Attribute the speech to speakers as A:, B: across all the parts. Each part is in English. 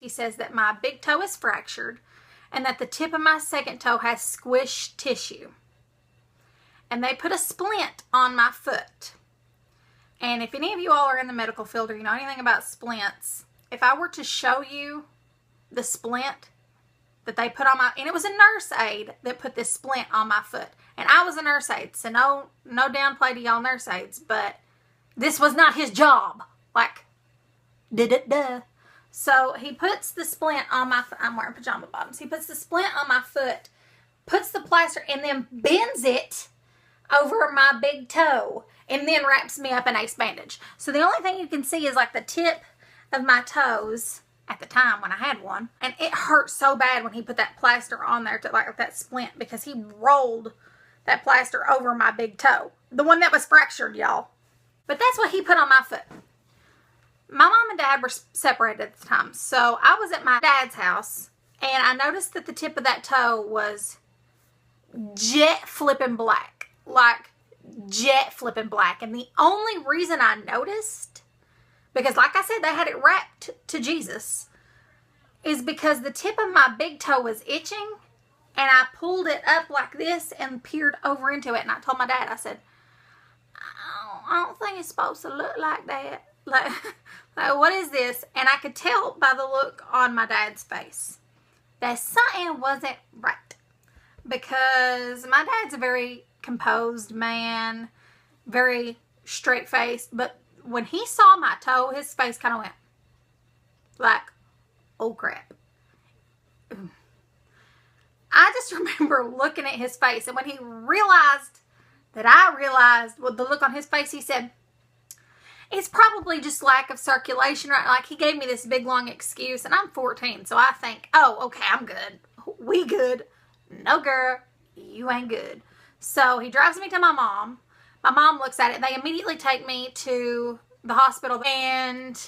A: He says that my big toe is fractured and that the tip of my second toe has squished tissue. And they put a splint on my foot. And if any of you all are in the medical field or you know anything about splints, if I were to show you the splint that they put on my, and it was a nurse aide that put this splint on my foot. And I was a nurse aide, so no downplay to y'all nurse aides, but this was not his job. Like, duh. So he puts the splint on my foot. I'm wearing pajama bottoms. He puts the splint on my foot, puts the plaster, and then bends it over my big toe, and then wraps me up in ace bandage. So the only thing you can see is like the tip of my toes at the time when I had one. And it hurt so bad when he put that plaster on there, to like that splint, because he rolled that plaster over my big toe. The one that was fractured, y'all. But that's what he put on my foot. My mom and dad were separated at the time. So I was at my dad's house, and I noticed that the tip of that toe was jet flipping black. Like, jet flipping black. And the only reason I noticed, because like I said, they had it wrapped to Jesus, is because the tip of my big toe was itching, and I pulled it up like this and peered over into it. And I told my dad, I said, I don't think it's supposed to look like that. Like, what is this? And I could tell by the look on my dad's face that something wasn't right. Because my dad's a very composed man, very straight-faced. But when he saw my toe, his face kind of went like, oh crap. I just remember looking at his face. And when he realized that I realized with the look on his face, he said, it's probably just lack of circulation, right? Like, he gave me this big long excuse, and I'm 14, so I think, oh, okay, I'm good. We good. No, girl, you ain't good. So he drives me to my mom. My mom looks at it. They immediately take me to the hospital, and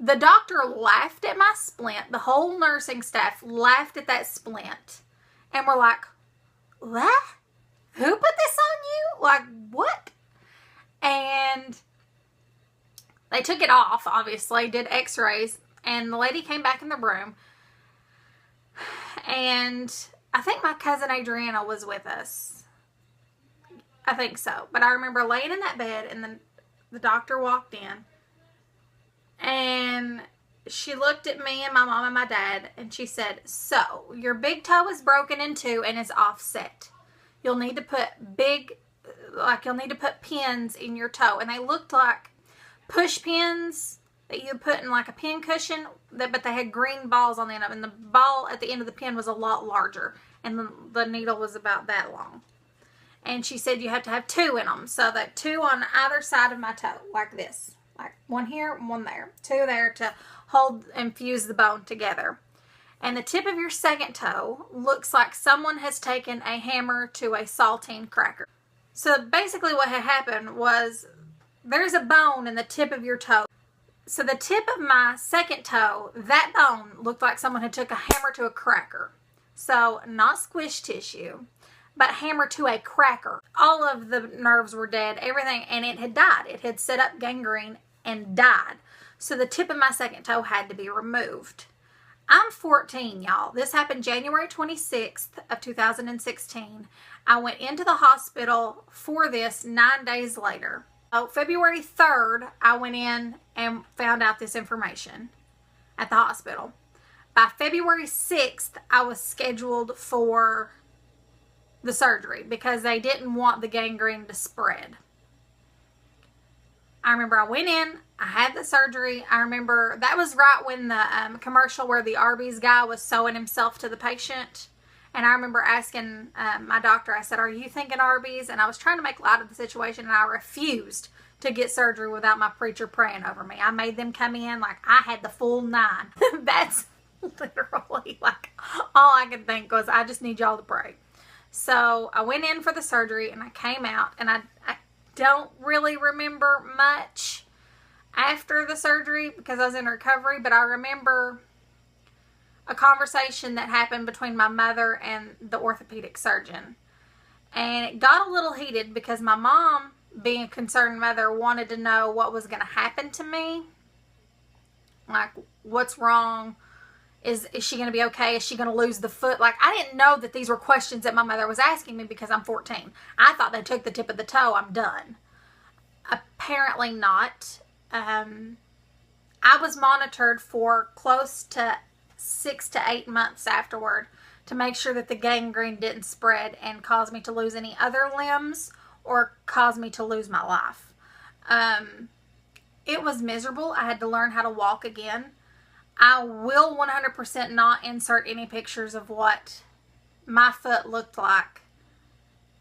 A: the doctor laughed at my splint. The whole nursing staff laughed at that splint, and we're like, what? Who put this on you? Like, what? And they took it off, obviously, did x-rays, and the lady came back in the room, and I think my cousin Adriana was with us. I think so. But I remember laying in that bed, and then the doctor walked in, and she looked at me and my mom and my dad, and she said, so, your big toe is broken in two and is offset. You'll need to put you'll need to put pins in your toe. And they looked like push pins that you put in like a pin cushion, but they had green balls on the end of it. And the ball at the end of the pin was a lot larger. And the needle was about that long. And she said you have to have two in them. So that two on either side of my toe, like this. Like one here, one there. Two there to hold and fuse the bone together. And the tip of your second toe looks like someone has taken a hammer to a saltine cracker. So basically what had happened was there's a bone in the tip of your toe. So the tip of my second toe, that bone looked like someone had took a hammer to a cracker. So not squish tissue, but hammer to a cracker. All of the nerves were dead, everything, and it had died. It had set up gangrene and died. So the tip of my second toe had to be removed. I'm 14, y'all. This happened January 26th of 2016. I went into the hospital for this 9 days later. February 3rd, I went in and found out this information at the hospital. By February 6th, I was scheduled for the surgery because they didn't want the gangrene to spread. I remember I went in, I had the surgery. I remember that was right when the commercial where the Arby's guy was sewing himself to the patient. And I remember asking my doctor, I said, are you thinking Arby's? And I was trying to make light of the situation, and I refused to get surgery without my preacher praying over me. I made them come in like I had the full 9. That's literally like all I could think was, I just need y'all to pray. So I went in for the surgery, and I came out, and I don't really remember much after the surgery because I was in recovery, but I remember a conversation that happened between my mother and the orthopedic surgeon. And it got a little heated because my mom, being a concerned mother, wanted to know what was going to happen to me. Like, what's wrong? Is she going to be okay? Is she going to lose the foot? Like, I didn't know that these were questions that my mother was asking me because I'm 14. I thought they took the tip of the toe, I'm done. Apparently not. I was monitored for close to 6 to 8 months afterward to make sure that the gangrene didn't spread and cause me to lose any other limbs or cause me to lose my life. It was miserable. I had to learn how to walk again. I will 100% not insert any pictures of what my foot looked like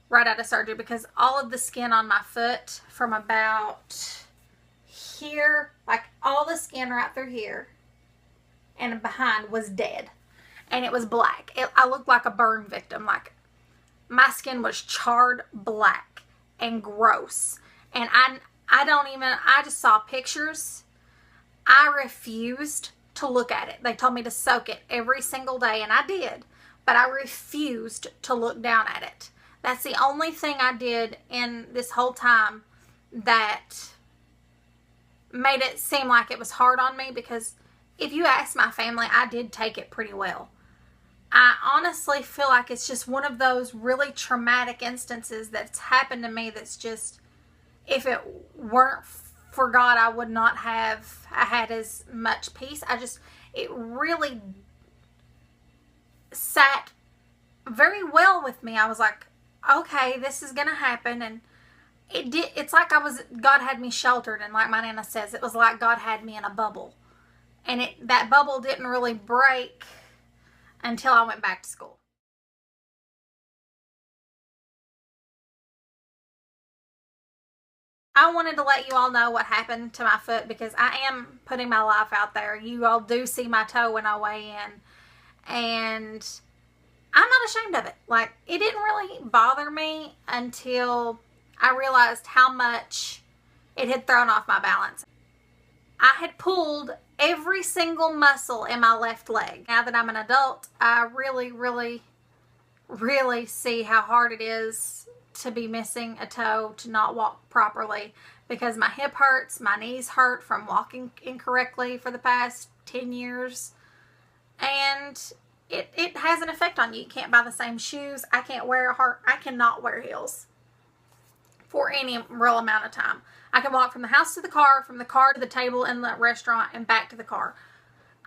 A: right out of surgery, because all of the skin on my foot from about here, like all the skin right through here and behind, was dead. And it was black. I looked like a burn victim. Like, my skin was charred black and gross. And I just saw pictures. I refused to look at it. They told me to soak it every single day, and I did. But I refused to look down at it. That's the only thing I did in this whole time that made it seem like it was hard on me, because if you ask my family, I did take it pretty well. I honestly feel like it's just one of those really traumatic instances that's happened to me that's just, if it weren't for God, I would not have had as much peace. It really sat very well with me. I was like, okay, this is going to happen. And it's like God had me sheltered. And like my Nana says, it was like God had me in a bubble. And that bubble didn't really break until I went back to school. I wanted to let you all know what happened to my foot, because I am putting my life out there. You all do see my toe when I weigh in, and I'm not ashamed of it. Like, it didn't really bother me until I realized how much it had thrown off my balance. I had pulled every single muscle in my left leg. Now that I'm an adult, I really, really, really see how hard it is to be missing a toe, to not walk properly, because my hip hurts, my knees hurt from walking incorrectly for the past 10 years, and it has an effect on you. You can't buy the same shoes. I cannot wear heels for any real amount of time. I can walk from the house to the car, from the car to the table in the restaurant, and back to the car.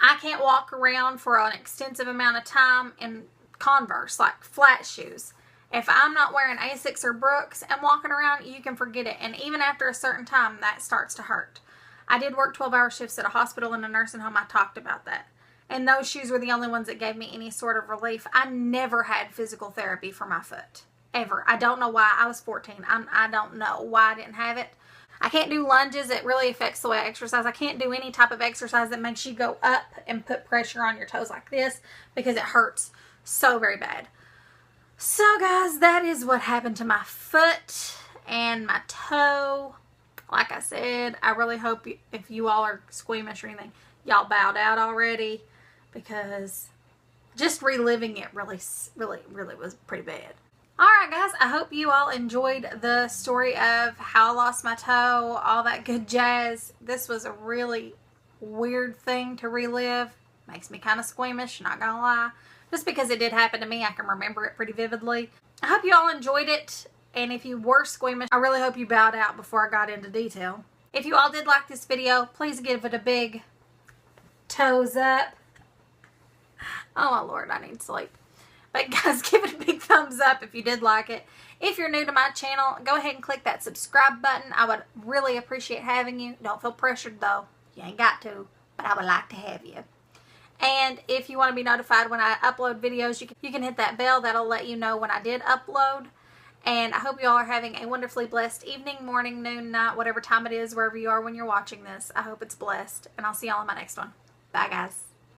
A: I can't walk around for an extensive amount of time in Converse, like flat shoes. If I'm not wearing Asics or Brooks and walking around, you can forget it. And even after a certain time, that starts to hurt. I did work 12-hour shifts at a hospital and a nursing home. I talked about that. And those shoes were the only ones that gave me any sort of relief. I never had physical therapy for my foot. Ever. I don't know why. I was 14. I don't know why I didn't have it. I can't do lunges. It really affects the way I exercise. I can't do any type of exercise that makes you go up and put pressure on your toes like this, because it hurts so very bad. So guys, that is what happened to my foot and my toe. Like I said, I really hope if you all are squeamish or anything, y'all bowed out already, because just reliving it really, really, really was pretty bad. Alright guys, I hope you all enjoyed the story of how I lost my toe, all that good jazz. This was a really weird thing to relive. Makes me kind of squeamish, not gonna lie. Just because it did happen to me, I can remember it pretty vividly. I hope you all enjoyed it, and if you were squeamish, I really hope you bowed out before I got into detail. If you all did like this video, please give it a big toes up. Oh my Lord, I need sleep. But guys, give it a big thumbs up if you did like it. If you're new to my channel, go ahead and click that subscribe button. I would really appreciate having you. Don't feel pressured though. You ain't got to, but I would like to have you. And if you want to be notified when I upload videos, you can hit that bell. That'll let you know when I did upload. And I hope you all are having a wonderfully blessed evening, morning, noon, night, whatever time it is, wherever you are when you're watching this. I hope it's blessed. And I'll see y'all in my next one. Bye, guys.